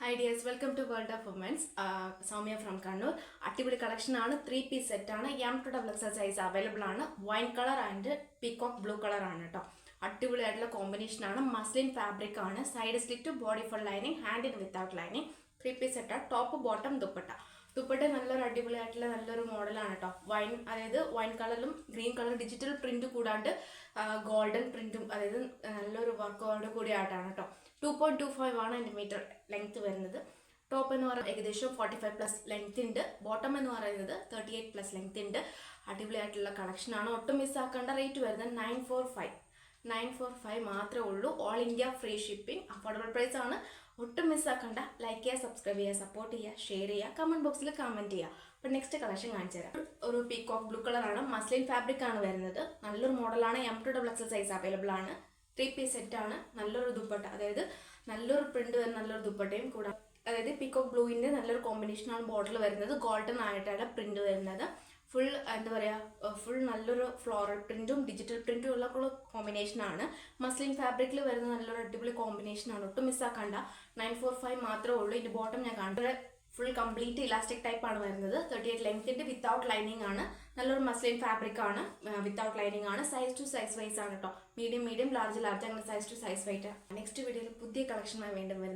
Hi dears, welcome to World of Women's. Soumya from Kannur. അടിപൊളി collection ആണ്. 3-piece set ആണ്. M2XL size available ആണ്. Wine colour and peacock blue colour ആണ് കേട്ടോ. അടിപൊളിയായിട്ടുള്ള combination ആണ്. മസ്ലിൻ ഫാബ്രിക് ആണ്. Side slit, body full lining, hand in without lining. 3-piece set ആണ്. Top bottom dupatta. ദുപ്പട്ട നല്ലൊരു അടിപൊളിയായിട്ടുള്ള നല്ലൊരു മോഡലാണ് കേട്ടോ. അതായത് വൈൻ കളറിലും ഗ്രീൻ കളർ ഡിജിറ്റൽ പ്രിന്റ് കൂടാണ്ട് ഗോൾഡൻ പ്രിന്റും അതായത് നല്ലൊരു വർക്കോട് കൂടിയായിട്ടാണ് കേട്ടോ. 2.25 ആണ് എൻ്റെ മീറ്റർ ലെങ്ത് വരുന്നത്. ടോപ്പ് എന്ന് പറയുന്നത് ഏകദേശം 45+ ലെങ്ത് ഉണ്ട്. ബോട്ടം എന്ന് പറയുന്നത് 38+ ലെങ്ത് ഉണ്ട്. അടിപൊളിയായിട്ടുള്ള കളക്ഷനാണ്. ഒട്ടും മിസ്സാക്കേണ്ട. റേറ്റ് വരുന്നത് 945 മാത്രമേ ഉള്ളൂ. All India free shipping. Affordable price ആണ്. ഒട്ടും മിസ്സാക്കണ്ട. ലൈക്ക് ചെയ്യുക, സബ്സ്ക്രൈബ് ചെയ്യുക, സപ്പോർട്ട് ചെയ്യുക, ഷെയർ ചെയ്യുക, കമന്റ് ബോക്സിൽ കമന്റ് ചെയ്യുക. അപ്പോൾ നെക്സ്റ്റ് കളക്ഷൻ കാണിച്ചു തരാം. ഒരു പീകോക്ക് ബ്ലൂ കളറാണ്. മസ്ലിൻ ഫാബ്രിക് ആണ് വരുന്നത്. നല്ലൊരു മോഡലാണ്. M2XL സൈസ് അവൈലബിൾ ആണ്. 3-piece സെറ്റ് ആണ്. നല്ലൊരു ദുപ്പട്ട, അതായത് നല്ലൊരു പ്രിന്റ് വരുന്ന നല്ലൊരു ദുപ്പട്ടയും കൂടാതെ അതായത് പീകോക്ക് ബ്ലൂവിൻ്റെ നല്ലൊരു കോമ്പിനേഷനാണ് ബോർഡർ വരുന്നത്. ഗോൾഡൻ ആയിട്ടാണ് പ്രിന്റ് വരുന്നത്. ഫുൾ എന്താ പറയുക, ഫുൾ നല്ലൊരു ഫ്ലോറൽ പ്രിന്റും ഡിജിറ്റൽ പ്രിന്റും ഉള്ള കോമ്പിനേഷനാണ്. മസ്ലിൻ ഫാബ്രിക്കിൽ വരുന്ന നല്ലൊരു അടിപൊളി കോമ്പിനേഷനാണ്. ഒട്ടും മിസ്സാക്കണ്ട. 945 മാത്രമേ ഉള്ളൂ. ഇതിൻ്റെ ബോട്ടം ഞാൻ കണ്ടത് ഫുൾ കംപ്ലീറ്റ് ഇലാസ്റ്റിക് ടൈപ്പ് ആണ് വരുന്നത്. 38 ലെങ്തിൻ്റെ വിത്തൗട്ട് ലൈനിങ് ആണ്. നല്ലൊരു മസ്ലിൻ ഫാബ്രിക് ആണ്. വിത്തൗട്ട് ലൈനിങ് ആണ്. സൈസ് ടു സൈസ് വൈസ് ആണ് കേട്ടോ. മീഡിയം, ലാർജ്, അങ്ങനെ size to size white. Next വീഡിയോയിൽ പുതിയ കളക്ഷനുമായി വീണ്ടും വരുന്നത്.